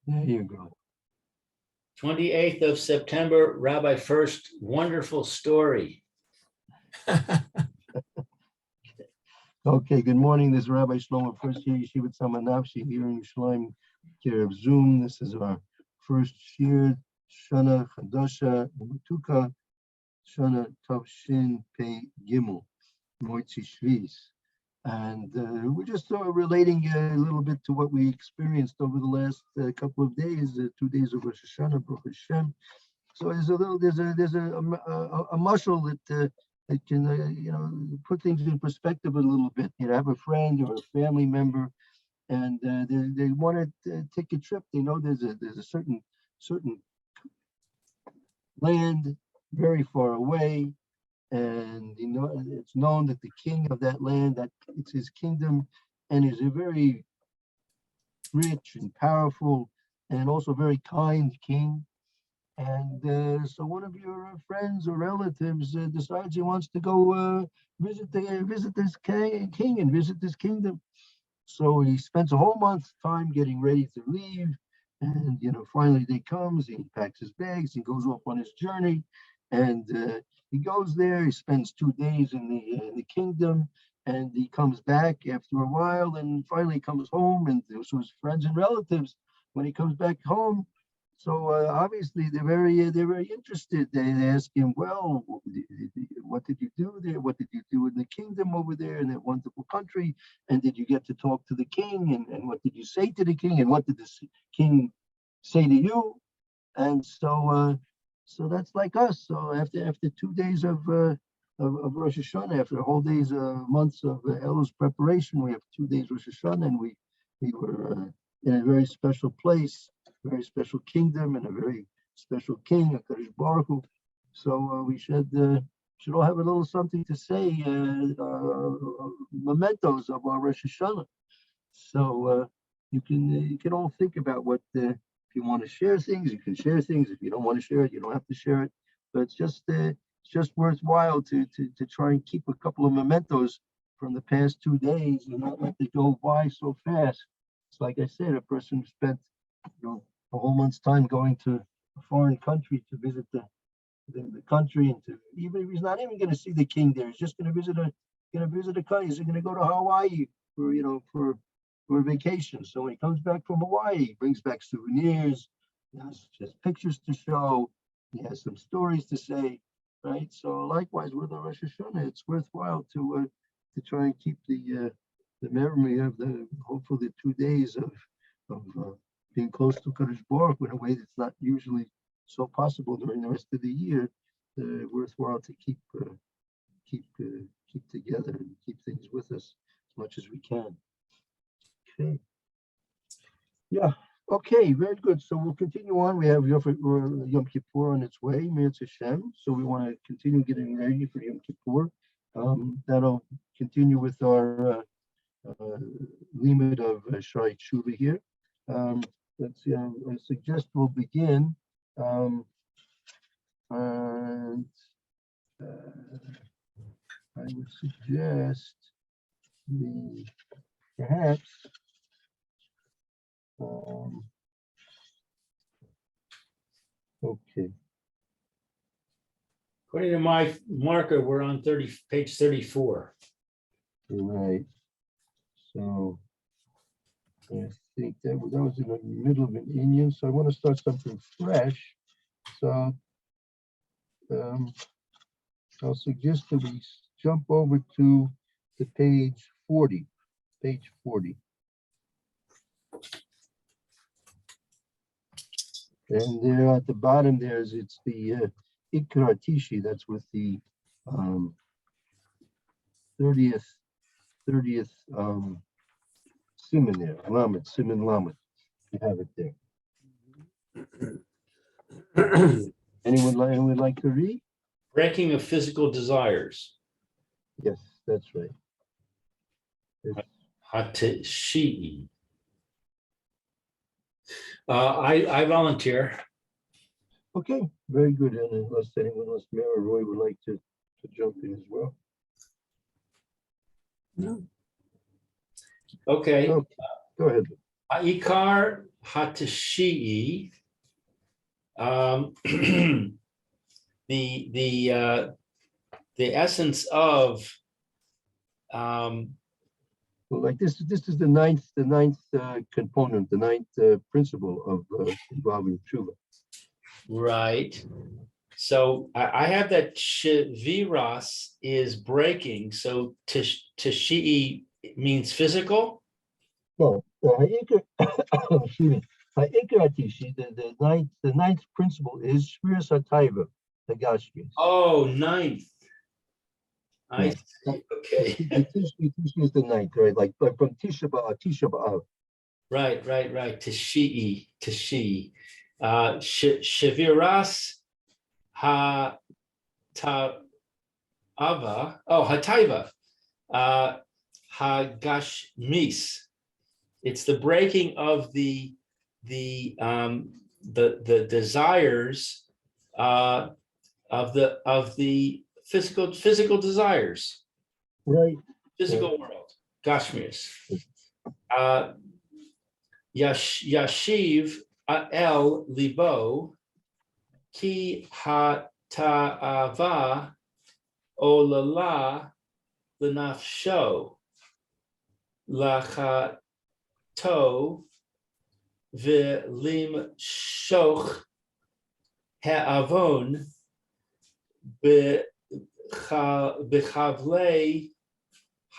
There you go. 28th of September, Rabbi Furst, wonderful story. Okay, good morning. This is Rabbi Shlomo Furst here, Yeshivat Samanavshi here in Yerushalayim, care of Zoom. This is our first Shir, Shana Chadasha, Mutuka, Shana Tavshin Pei Gimel, Moitzi Shvis. And we're just relating a little bit to what we experienced over the last couple of days, 2 days of Rosh Hashanah, Baruch Hashem. So there's a mushal that can put things in perspective a little bit. You have a friend or a family member, and they want to take a trip. They know there's a certain land very far away, and it's known that the king of that land, that it's his kingdom, and is a very rich and powerful and also very kind king. And so one of your friends or relatives decides he wants to go visit this king and visit this kingdom. So he spends a whole month's time getting ready to leave, and finally the day comes. He packs his bags and goes off on his journey, and he goes there. He spends 2 days in the kingdom, and he comes back after a while, and finally comes home. And so his friends and relatives, when he comes back home, so obviously they're very interested. They ask him, well, what did you do there? What did you do in the kingdom over there in that wonderful country? And did you get to talk to the king? And what did you say to the king? And what did the king say to you? And so that's like us. So after 2 days of Rosh Hashanah, after a whole day's months of Elul's preparation, we have 2 days Rosh Hashanah, and we were in a very special place, very special kingdom, and a very special king, HaKadosh Baruch Hu. So we should all have a little something to say, mementos of our Rosh Hashanah. So you can all think about what, if you want to share things, you can share things. If you don't want to share it, you don't have to share it. But it's just worthwhile to try and keep a couple of mementos from the past 2 days and not let it go by so fast. It's like I said, a person spent a whole month's time going to a foreign country to visit the country, and even if he's not even going to see the king there, he's just going to visit a country. He's going to go to Hawaii for a vacation. So when he comes back from Hawaii, he brings back souvenirs. He has just pictures to show. He has some stories to say, right? So likewise with the Rosh Hashanah, it's worthwhile to try and keep the memory of hopefully the 2 days of being close to Kadosh Baruch Hu in a way that's not usually so possible during the rest of the year. Worthwhile to keep together and keep things with us as much as we can. Okay. Yeah. Okay. Very good. So we'll continue on. We have Yom Kippur on its way, Mirz Hashem. So we want to continue getting ready for Yom Kippur. That'll continue with our limit of Shai Tshuva here. Let's see. I suggest we'll begin. And I would suggest perhaps okay. According to my marker, we're on page 34. Right. So I think that was in the middle of an Indian. So I want to start something fresh. So I'll suggest that we jump over to the page 40. Page 40. And there at the bottom it's the Ikra Tishi. That's with the 30th Siman there. Lamed, Siman Lamed. You have it there. Anyone like to read? Breaking of physical desires. Yes, that's right. Hatishi'i. I volunteer. Okay, very good. And unless anyone else, Mayor or Roy would like to jump in as well. No. Okay. Go ahead. Ha'ikar hatashii. The essence of Well, like this is the ninth component, the ninth principle of involving tshuva. right. So I have that Viras is breaking. So Tashii means physical. No, ha'ikar, excuse me, ha'ikar atishi, the ninth principle is shmiras hataiva, the gashmis. Oh, ninth. I Yeah. see. Okay. The Tishi is the ninth, right? Like from Tisha B'Av. Right. Tashii. Shaviras ha ava. Oh, hataiva. Hagashmis. It's the breaking of the desires of the physical desires, Right. physical world. Gashmirs. Yashiv el libo ki hata'ava olala l'nafsho lachato v'lim shoch ha'avon b'chavlei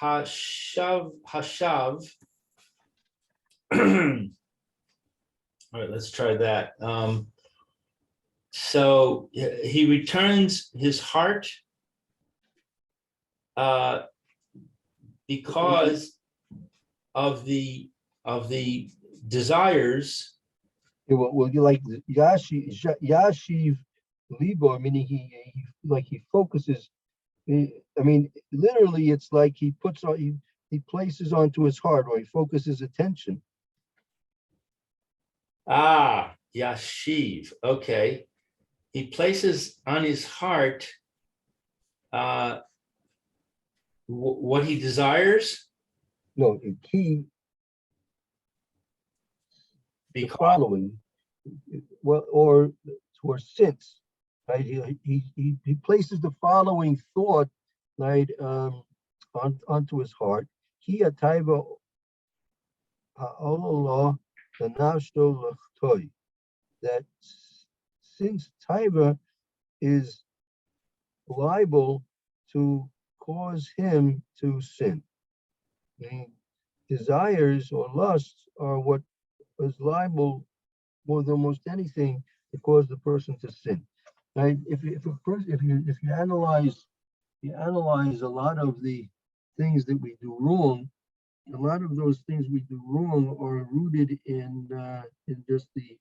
hashav. All right, let's try that. So he returns his heart because of the desires. Well, you like Yashiv Libo, meaning he focuses. I mean, literally, it's like he places onto his heart, or he focuses attention. Yashiv. Okay. He places on his heart what he desires. No, he the following, well, or since, right? He places the following thought, right, onto his heart. He ataiva ha'olollah the nashto l'chtoi, that since taiva is liable to cause him to sin. Desires or lusts are what is liable more than almost anything to cause the person to sin. Right? If you analyze a lot of the things that we do wrong, a lot of those things we do wrong are rooted in just the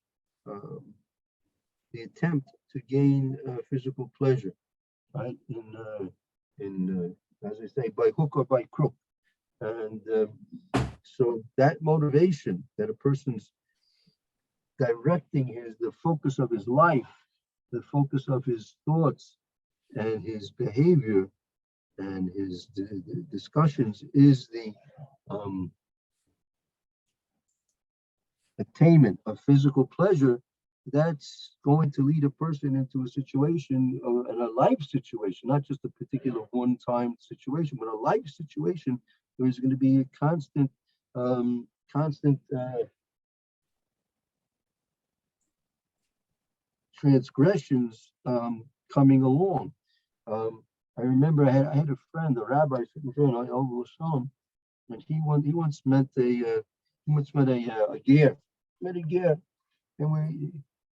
attempt to gain physical pleasure, right? In as I say, by hook or by crook, and so that motivation that a person's directing the focus of his life, the focus of his thoughts and his behavior and his discussions is the attainment of physical pleasure. That's going to lead a person into a situation, a life situation, not just a particular one-time situation, but a life situation. There's going to be a constant transgressions coming along. I remember I had a friend, a rabbi, and he once met a ger, and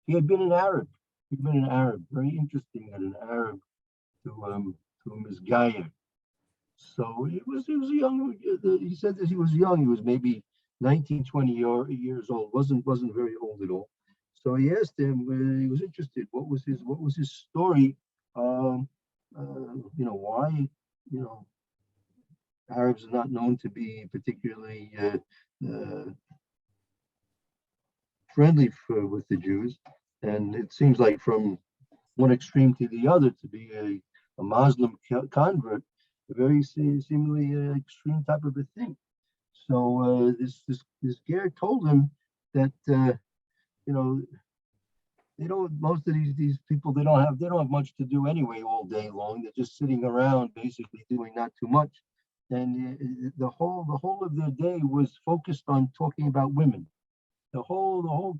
he had been an Arab. He'd been an Arab. Very interesting that an Arab to misguide. So he was young. He said that he was young. He was maybe 19, 20 years old. wasn't very old at all. So he asked him. He was interested. What was his story? Why Arabs are not known to be particularly friendly with the Jews, and it seems like from one extreme to the other to be a Muslim convert, a very seemingly extreme type of a thing. So this Ger told him that you know they don't. Most of these people they don't have much to do anyway all day long. They're just sitting around, basically doing not too much. And the whole of their day was focused on talking about women. The whole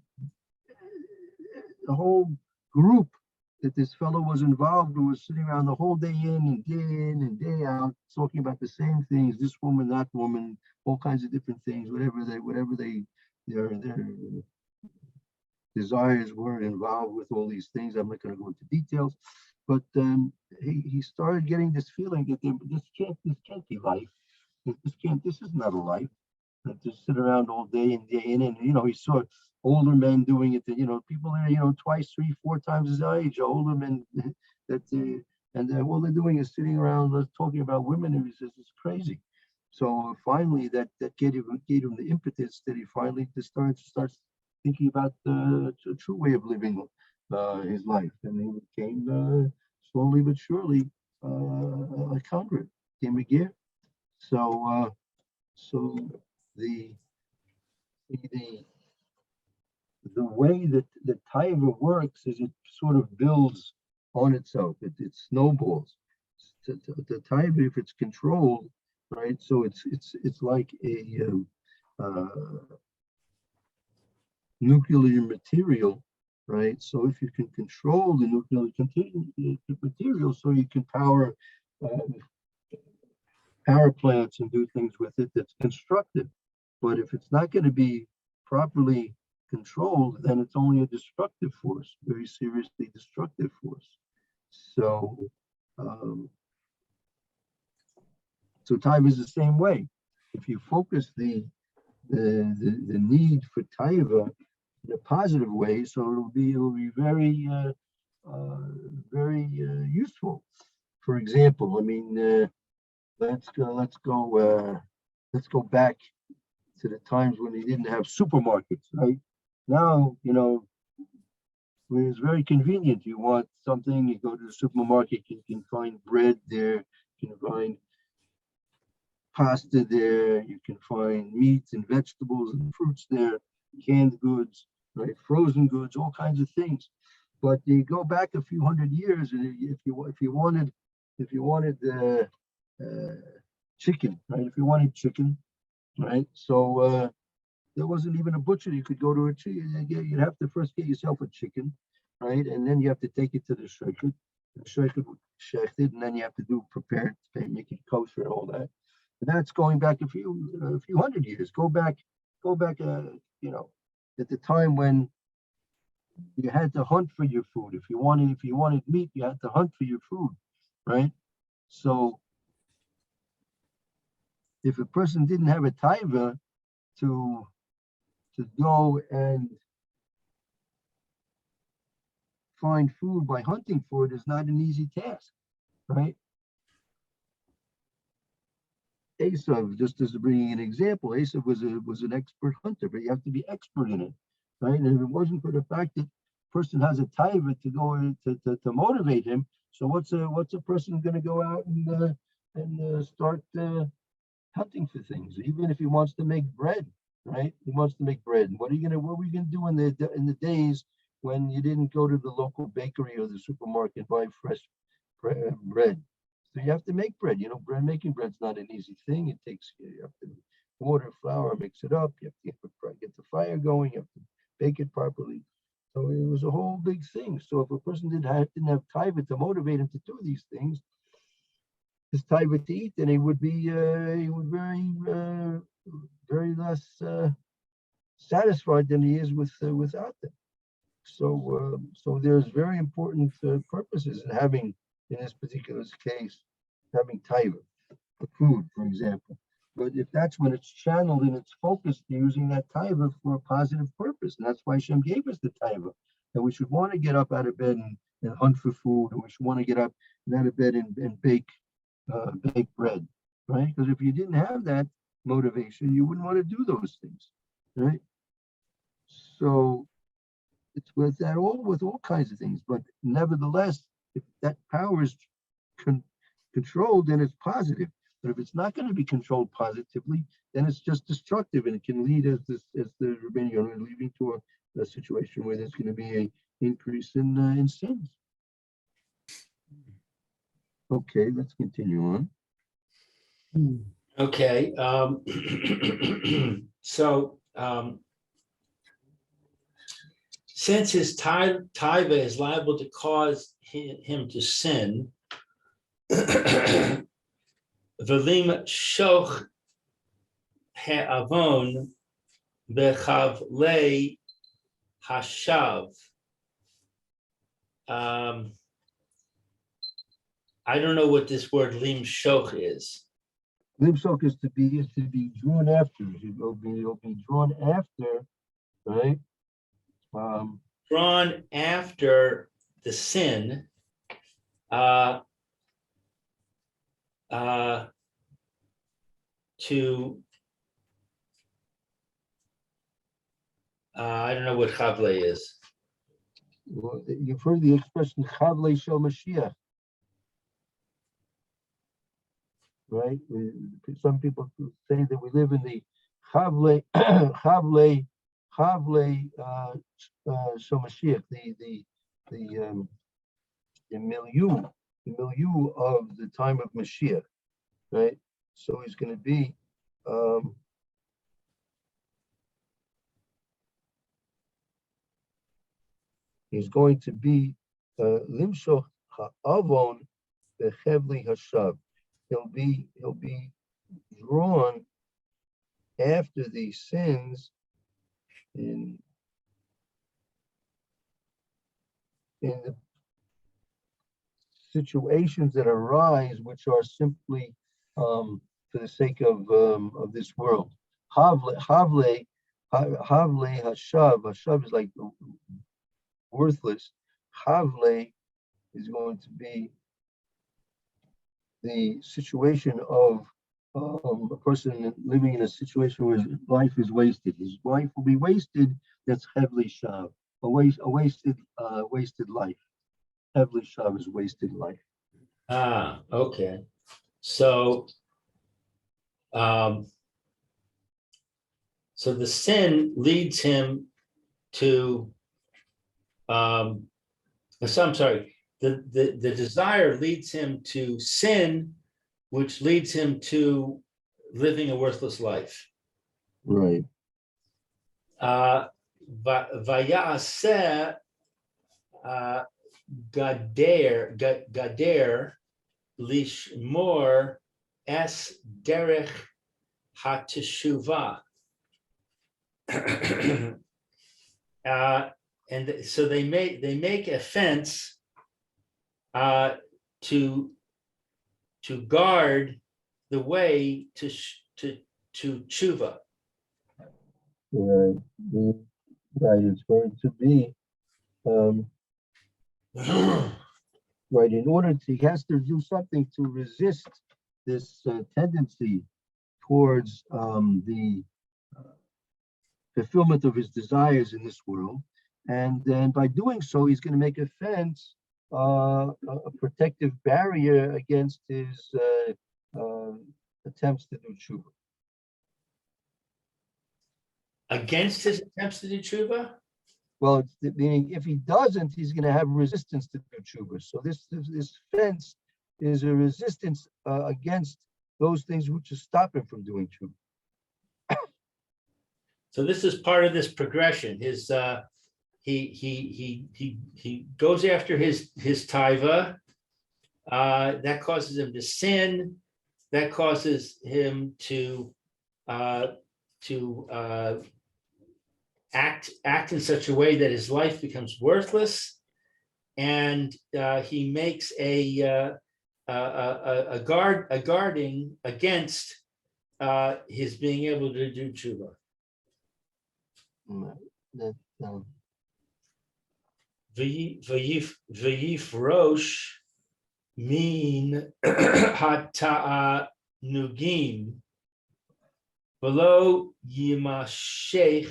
group that this fellow was involved with was sitting around the whole day in and day out, talking about the same things, this woman, that woman, all kinds of different things, whatever their desires were involved with all these things. I'm not going to go into details, but he started getting this feeling that this can't be life. This is not a life. Just sit around all day and day in, and he saw older men doing it. People that are twice, three, four times his age, older men that and all they're doing is sitting around talking about women, and he says it's crazy. So finally, that gave him the impetus that he finally just starts thinking about the true way of living his life, and he became slowly but surely a convert, became a gear. So the the the way that the taiva works is it sort of builds on itself. It snowballs. The taiva, if it's controlled, right? So it's like a nuclear material, right? So if you can control the nuclear material, so you can power plants and do things with it that's constructive. But if it's not going to be properly controlled, then it's only a destructive force, very seriously destructive force. So, so time is the same way. If you focus the need for taiva in a positive way, so it'll be very useful. For example, I mean, let's go back to the times when they didn't have supermarkets, right? Now, it's very convenient. You want something, you go to the supermarket, you can find bread there, you can find pasta there, you can find meats and vegetables and fruits there, canned goods, right? Frozen goods, all kinds of things. But you go back a few hundred years, and if you wanted chicken, right? If you wanted chicken, right? So there wasn't even a butcher. You could go to a chicken. You'd have to first get yourself a chicken, right? And then you have to take it to the shochet. The shochet would shecht it, and then you have to prepare it, make it kosher and all that. And that's going back a few hundred years. Go back, at the time when you had to hunt for your food. If you wanted meat, you had to hunt for your food, right? So if a person didn't have a taiva to go and find food by hunting for it is not an easy task, right? Esav, just as bringing an example, Esav was an expert hunter, but you have to be expert in it, right? And if it wasn't for the fact that person has a taiva to go in to motivate him, so what's a person going to go out and start hunting for things? Even if he wants to make bread, right? He wants to make bread. What were you gonna do in the days when you didn't go to the local bakery or the supermarket and buy fresh bread? So you have to make bread. Making bread's not an easy thing. You have to water, flour, mix it up. You have to get the fire going. You have to bake it properly. So it was a whole big thing. So if a person didn't have taiva to motivate him to do these things, his taiva to eat, then he would very less satisfied than he is without them. So there's very important purposes in having, in this particular case, having taiva, the food, for example. But if that's when it's channeled and it's focused, using that taiva for a positive purpose, and that's why Hashem gave us the taiva, that we should want to get up out of bed and hunt for food, and we should want to get up out of bed and bake bread, right? Because if you didn't have that motivation, you wouldn't want to do those things, right? So it's with all kinds of things, but nevertheless, if that power is controlled, then it's positive. But if it's not going to be controlled positively, then it's just destructive, and it can lead, as the Rabbinian are leading to a situation where there's going to be a increase in sins. Okay, let's continue on. Okay. So since his taiva is liable to cause him to sin, Velim shoch he'avon bechavlei hashav. I don't know what this word lim shoch is. Limsok is to be drawn after. It'll be drawn after, right? Drawn after the sin, to I don't know what chavle is. Well, you've heard the expression "Chavle Shel Mashiach," right? Some people say that we live in the Chavle Shel Mashiach, the milieu of the time of Mashiach, right? So he's going to be Limshoch ha'avon bechevli hashav. He'll be drawn after these sins in the situations that arise, which are simply for the sake of this world. Havle hashav. Hashav is like worthless. Havle is going to be the situation of a person living in a situation where his life is wasted. His life will be wasted. That's Hevli Shav, a wasted life. Hevli Shav is wasted life. Okay. So, so the sin leads him to. So I'm sorry. The desire leads him to sin, which leads him to living a worthless life. Right. Vayaseh gader lishmor es derech hateshuva. And so they make a fence to guard the way to tshuva. Right. Right. It's going to be right. In order to, he has to do something to resist this tendency towards the fulfillment of his desires in this world, and then by doing so, he's going to make a fence, a protective barrier against his attempts to do tshuva. Against his attempts to do tshuva? Well, it's meaning if he doesn't, he's going to have resistance to do tshuva. So this fence is a resistance against those things which stop him from doing tshuva. So this is part of this progression. His he goes after his taiva. That causes him to sin. That causes him to act in such a way that his life becomes worthless, and he makes a guarding against his being able to do tshuva. V'yifrosh min hata'anugim v'lo yimashech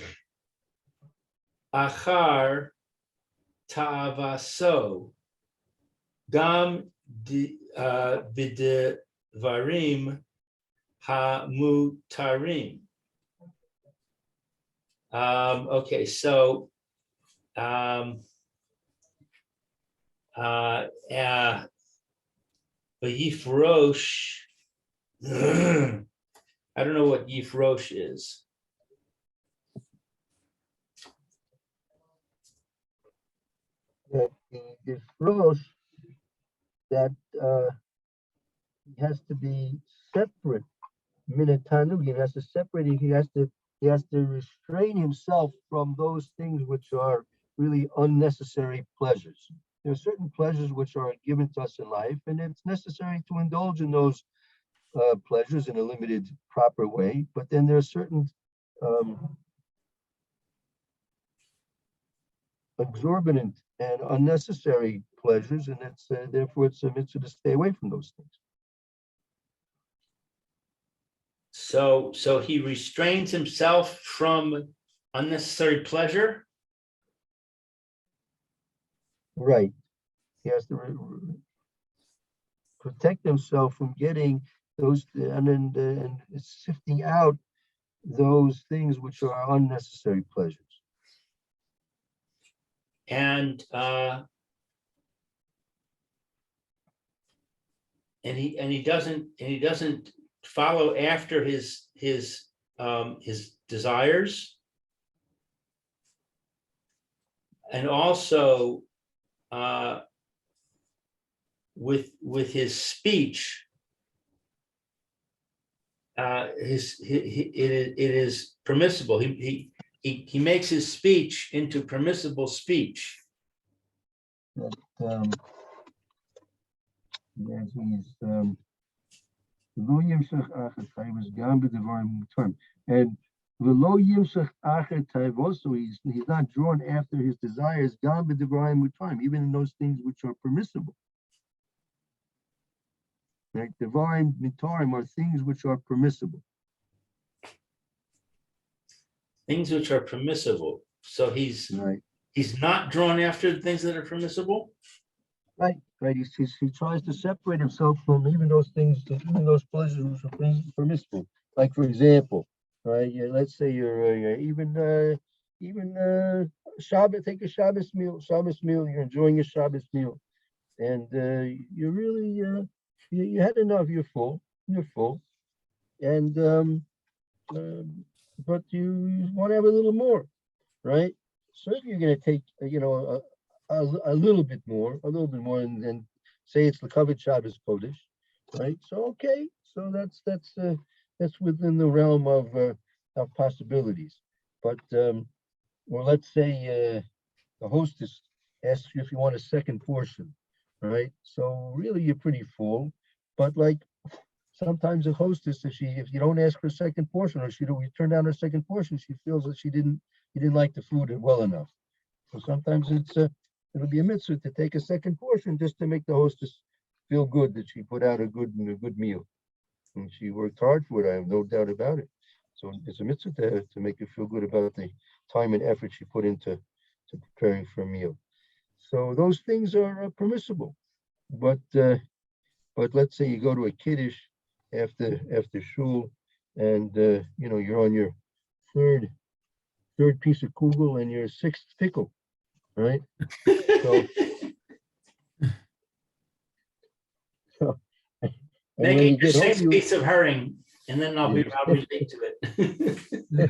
achar ta'avaso gam b'devarim hamutarim. Okay, so Yifrosh. I don't know what Yifrosh is. That the frosh, that he has to be separate. Minatanu, he has to separate it. He has to restrain himself from those things which are really unnecessary pleasures. There are certain pleasures which are given to us in life, and it's necessary to indulge in those pleasures in a limited, proper way. But then there are certain exorbitant and unnecessary pleasures, and it's therefore it's a mitzvah to stay away from those things. So he restrains himself from unnecessary pleasure. Right. He has to protect himself from getting those and sifting out those things which are unnecessary pleasures. And he doesn't follow after his desires, and also with his speech, it is permissible. He makes his speech into permissible speech. That and so he's not drawn after his desires, even in those things which are permissible. Right? Divine mitarim are things which are permissible. Things which are permissible. So he's not drawn after the things that are permissible. Right. He tries to separate himself from even those things, even those pleasures which are permissible. Like for example, right? Let's say you're even Shabbat. Take a Shabbos meal. You're enjoying a Shabbos meal, and you're really you had enough. You're full, and but you want to have a little more, right? Certainly, you're going to take a little bit more, and say it's the covered Shabbos Kodesh, right? So okay, so that's within the realm of possibilities. But well, let's say the hostess asks you if you want a second portion, right? So really, you're pretty full, but like sometimes a hostess, if you don't ask for a second portion, or you turn down her second portion, she feels that you didn't like the food well enough. So sometimes it'll be a mitzvah to take a second portion just to make the hostess feel good that she put out a good meal, and she worked hard for it. I have no doubt about it. So it's a mitzvah to make her feel good about the time and effort she put into preparing for a meal. So those things are permissible, but let's say you go to a kiddush after shul, and you're on your third piece of kugel and your sixth pickle, right? So Make it your sixth piece of herring, and then I'll relate to it.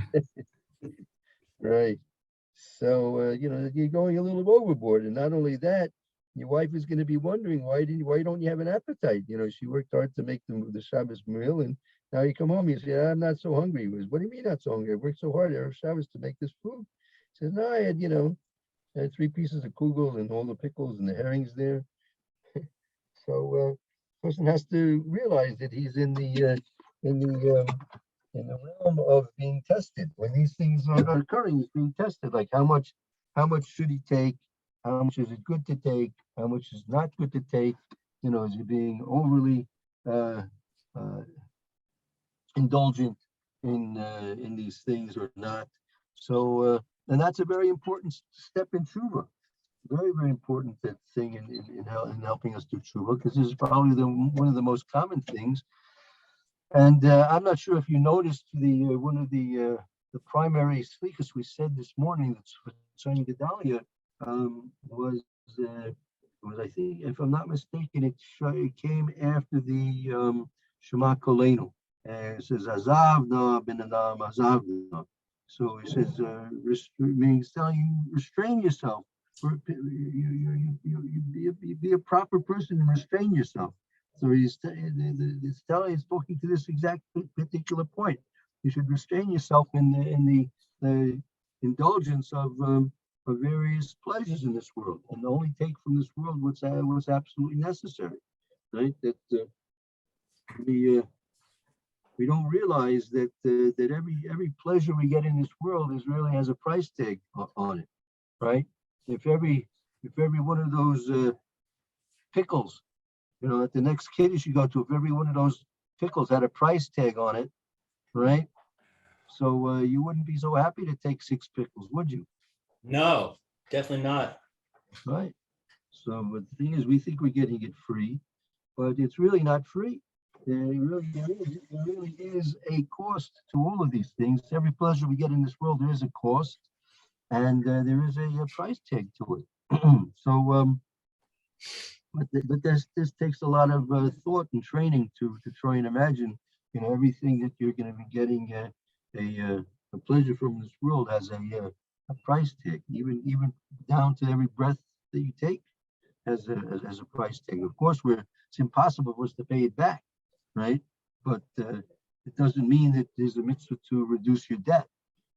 Right. So you're going a little overboard, and not only that, your wife is going to be wondering why don't you have an appetite? She worked hard to make the Shabbos meal, and now you come home, you say, I'm not so hungry. He goes, what do you mean not so hungry? I worked so hard Erev Shabbos to make this food. He says, no, I had 3 pieces of kugel and all the pickles and the herrings there. So person has to realize that he's in the realm of being tested. When these things are occurring, he's being tested. Like how much should he take? How much is it good to take? How much is not good to take? Is he being overly indulgent in these things or not? So and that's a very important step in tshuva. Very, very important thing in helping us do tshuva, because this is probably one of the most common things And I'm not sure if you noticed one of the primary speakers we said this morning that's concerning Gedalia was, I think, if I'm not mistaken, it came after the Shema Kolenu. It says Azavna ben Adam Azavna. So it says means telling you restrain yourself. You be a proper person and restrain yourself. So he's talking to this exact particular point. You should restrain yourself in the indulgence of various pleasures in this world, and only take from this world what's absolutely necessary. Right? That we don't realize that every pleasure we get in this world is really has a price tag on it. Right? If every one of those pickles, at the next kiddush you go to, if every one of those pickles had a price tag on it, right? So you wouldn't be so happy to take 6 pickles, would you? No, definitely not. Right. So but the thing is, we think we're getting it free, but it's really not free. There really is a cost to all of these things. Every pleasure we get in this world, there is a cost, and there is a price tag to it. So, but this takes a lot of thought and training to try and imagine, everything that you're going to be getting a pleasure from this world has a price tag, even down to every breath that you take has a price tag. Of course, it's impossible for us to pay it back, right? But it doesn't mean that there's a mitzvah to reduce your debt,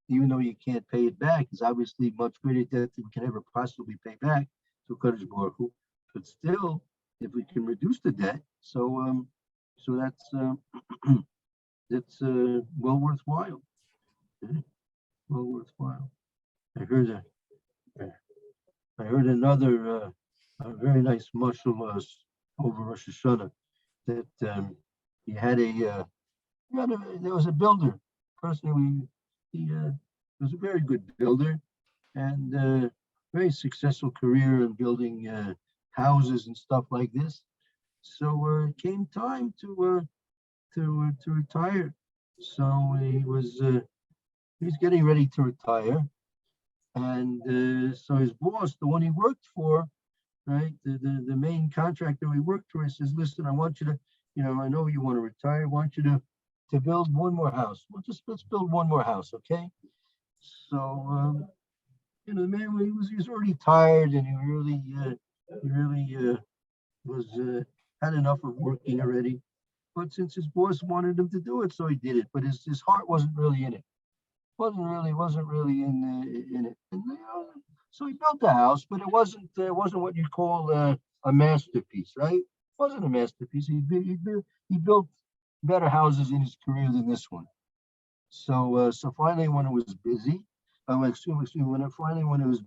even though you can't pay it back. It's obviously much greater debt than we can ever possibly pay back to Kadosh Baruch Hu. But still, if we can reduce the debt, so that's well worthwhile. Okay? Well worthwhile. I heard another a very nice mashal over Rosh Hashanah that he had there was a builder. Personally, he was a very good builder and very successful career in building houses and stuff like this. So it came time to retire. So he's getting ready to retire, and so his boss, the one he worked for, right, the main contractor he worked for, he says, "Listen, I want you to, I know you want to retire. I want you to build one more house. Let's build one more house, okay?" So the man he was already tired, and he really was had enough of working already. But since his boss wanted him to do it, so he did it. But his heart wasn't really in it. Wasn't really in it. And so he built the house, but it wasn't what you call a masterpiece, right? It wasn't a masterpiece. He built better houses in his career than this one. So finally, when it was busy, excuse me, when it was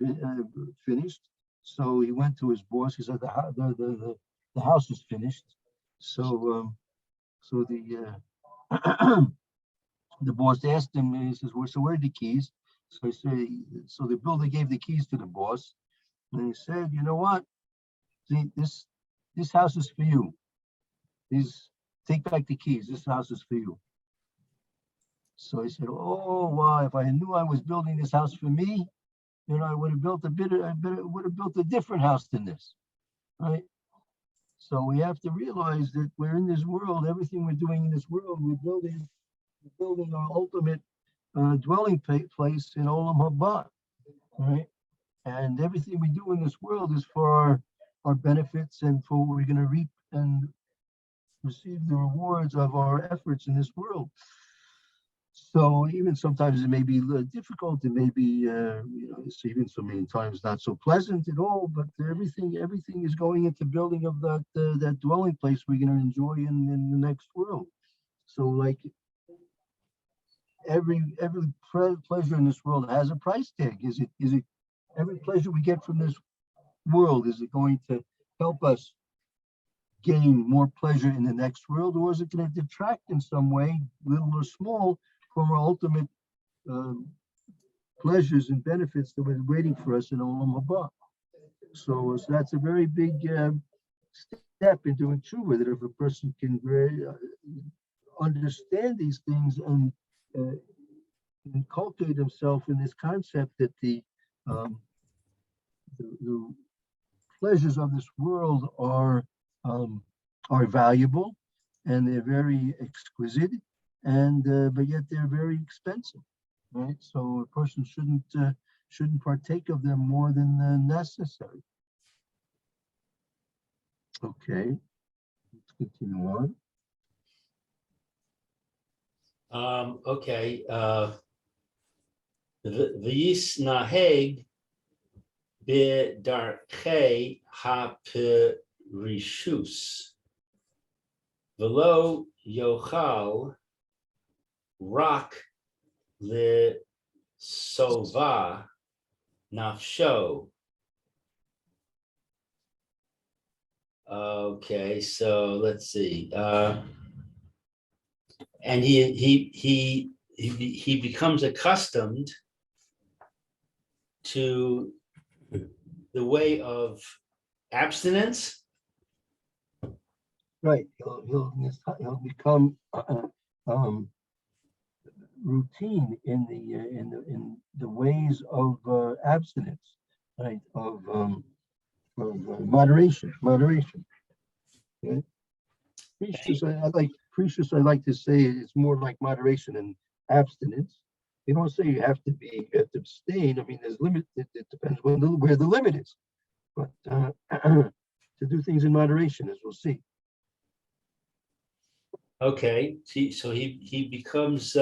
finished, so he went to his boss. He said the house is finished. So the boss asked him. He says, "Well, so where are the keys?" So he said, so the builder gave the keys to the boss, and he said, "You know what? See, this house is for you. Take back the keys. This house is for you." So he said, "Oh wow! If I knew I was building this house for me, I would have built a different house than this, right?" So we have to realize that we're in this world. Everything we're doing in this world, we're building our ultimate dwelling place in Olam Haba, right? And everything we do in this world is for our benefits and for what we're going to reap and receive the rewards of our efforts in this world. So even sometimes it may be difficult. It may be, it's even so many times not so pleasant at all. But everything is going into building of that dwelling place we're going to enjoy in the next world. So like every pleasure in this world has a price tag. Is it every pleasure we get from this world, is it going to help us gain more pleasure in the next world, or is it going to detract in some way, little or small, from our ultimate pleasures and benefits that were waiting for us in Olam Haba? So that's a very big step in doing tshuva, that if a person can understand these things and inculcate himself in this concept that the pleasures of this world are valuable and they're very exquisite, and but yet they're very expensive, right? So a person shouldn't partake of them more than necessary. Okay, let's continue on. Okay. V'yisnaheg b'darkei ha'perishus v'lo yochal rak l'sova nafsho. Okay, so let's see. And he becomes accustomed to the way of abstinence. Right, he'll become routine in the ways of abstinence, right? Of moderation. Okay? Precious. I like to say it's more like moderation and abstinence. You don't say you have to abstain. I mean, there's limit. It depends where the limit is. But to do things in moderation, as we'll see. Okay, so he becomes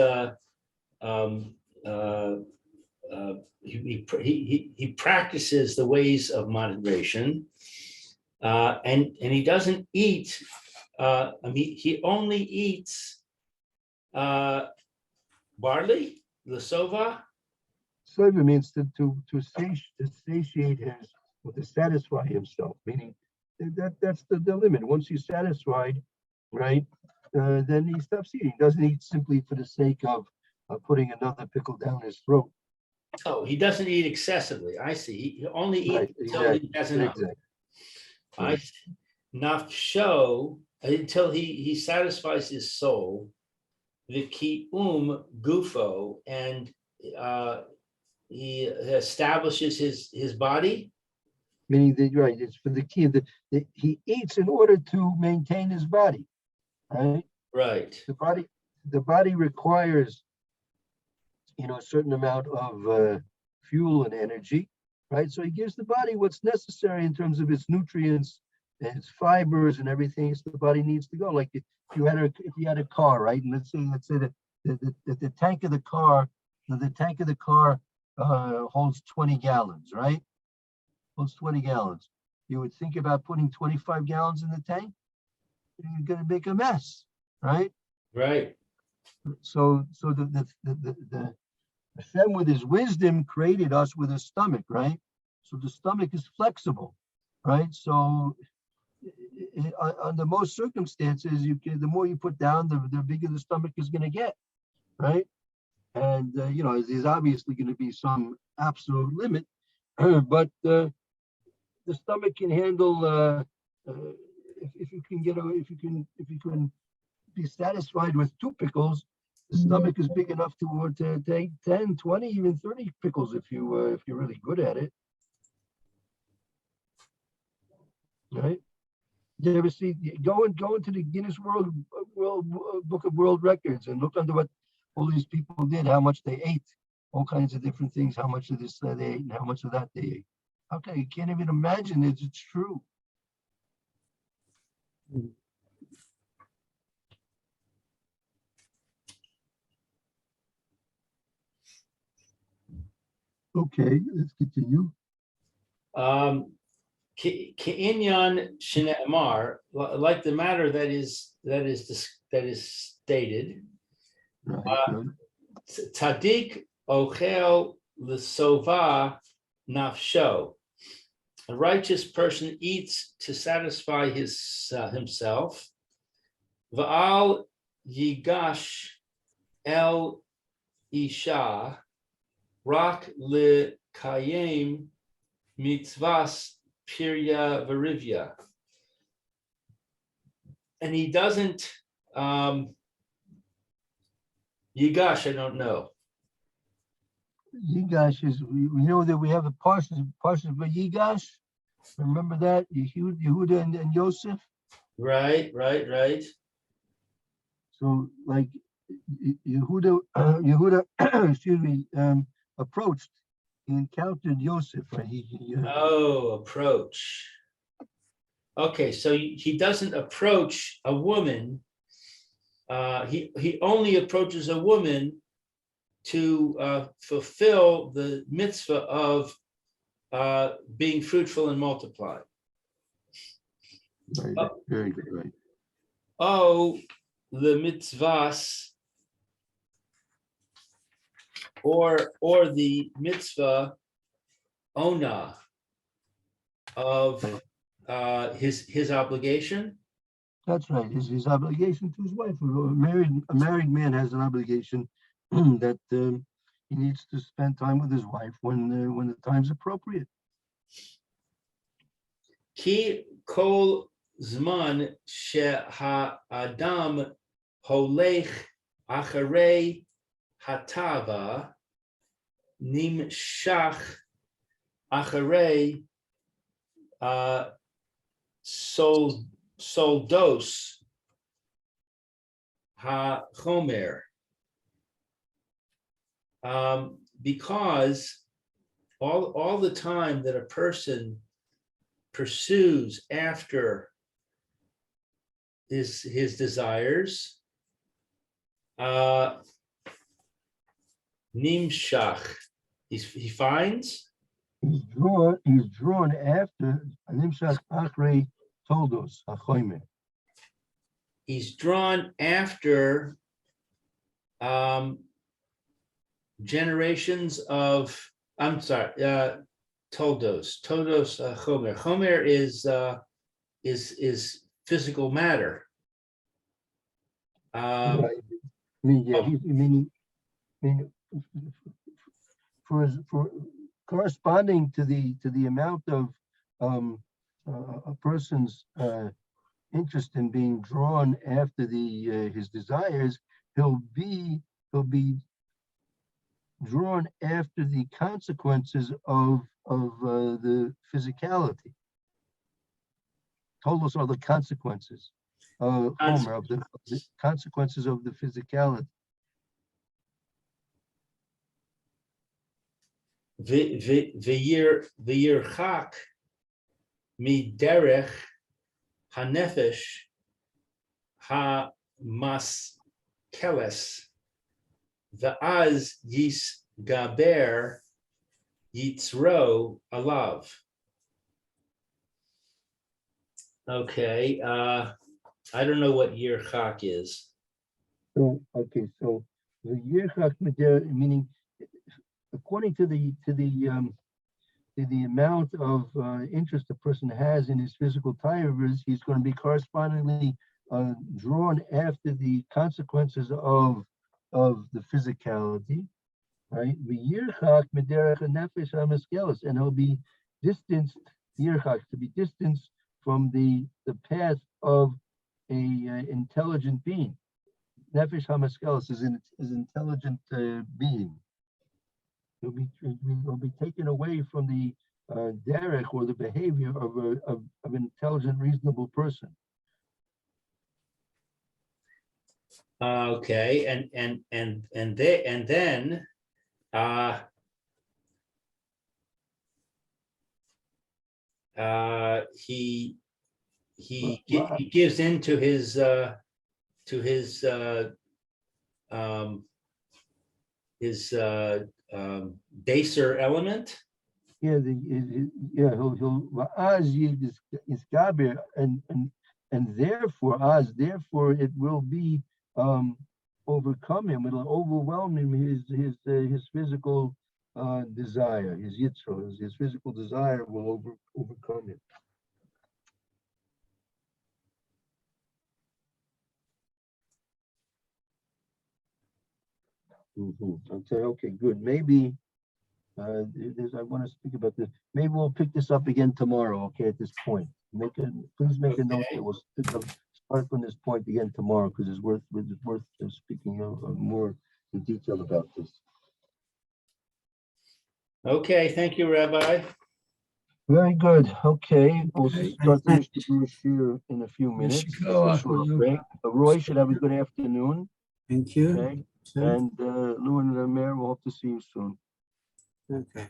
he practices the ways of moderation, and he doesn't eat. I mean, he only eats barley, lasova. Sova means to satiate his, or to satisfy himself. Meaning that's the limit. Once he's satisfied, right, then he stops eating. He doesn't eat simply for the sake of putting another pickle down his throat. Oh, he doesn't eat excessively. I see. He only eats Right, until he has enough. Exactly. I see. Nafsho, until he satisfies his soul, the gufo, and he establishes his body. Meaning that, right, it's for the key that he eats in order to maintain his body, right? Right. The body requires, a certain amount of fuel and energy, right? So he gives the body what's necessary in terms of its nutrients and its fibers and everything. So the body needs to go. Like if you had a car, right? And let's say that the tank of the car, holds 20 gallons, right? Holds 20 gallons. You would think about putting 25 gallons in the tank. You're going to make a mess, right? Right. So the Hashem with his wisdom created us with a stomach, right? So the stomach is flexible, right? So under most circumstances, the more you put down, the bigger the stomach is going to get, right? And there's obviously going to be some absolute limit, but the stomach can handle. If you can be satisfied with 2 pickles, the stomach is big enough to take 10, 20, even 30 pickles if you're really good at it. Right? You ever see go into the Guinness World Book of World Records and look under what all these people did, how much they ate, all kinds of different things, how much of this they ate and how much of that they ate. Okay, you can't even imagine it. It's true. Okay, let's continue. Ke'inyan shene'emar, like the matter that is stated. Tzaddik ochel l'sova nafsho. A righteous person eats to satisfy himself. Va'al yigash el isha rak lekayem mitzvas pirya varivya. And he doesn't Yigash, I don't know. Yigash is, we know that we have a Parshas by Yigash. Remember that? Yehuda and Yosef. Right. So like Yehuda, excuse me, approached. He encountered Yosef. Right? Approach. Okay, so he doesn't approach a woman. He only approaches a woman to fulfill the mitzvah of being fruitful and multiply. Right, very good, right. Oh, the mitzvahs, or the mitzvah ona of his obligation. That's right. His obligation to his wife. A married man has an obligation that he needs to spend time with his wife when the time's appropriate. Ki kol zman she'ha'adam holech acharei hatava nimshach acharei soldos ha-chomer. Because all the time that a person pursues after his desires, nimshach, he finds. He's drawn after nimshach achrei toldos ha-chomer. He's drawn after generations of, toldos chomer. Chomer is physical matter. Right. I mean, for corresponding to the amount of a person's interest in being drawn after his desires, he'll be drawn after the consequences of the physicality. Tolos are the consequences of the consequences of the physicality. V'yirchak miderech hanefesh hamaskeles v'az yisgaber yitzro alav. Okay, I don't know what yirchak is. So the yirchak meaning, according to the amount of interest a person has in his physical tires, he's going to be correspondingly drawn after the consequences of the physicality, right? And he'll be distanced, to be distanced from the path of a intelligent being. Nefesh hamaskelis is an intelligent being. He'll be taken away from the derech, or the behavior of an intelligent, reasonable person. Okay, and then he gives in to his baser element. Yeah, he'll and therefore it will be overcome him. It'll overwhelm him, his physical desire, his yitzro, his physical desire will overcome him. Okay, good. Maybe I want to speak about this. Maybe we'll pick this up again tomorrow. Okay, at this point, please make a note that we'll start from this point again tomorrow, because it's worth speaking of more in detail about this. Okay, thank you, Rabbi. Very good. Okay, we'll Okay, start the thank Mishnah Berurah here in a few minutes. Mr. Koa, A short will you- break. Roy should have a good afternoon. Thank you. Okay, and Lou and the mayor, we'll hope to see you soon. Okay.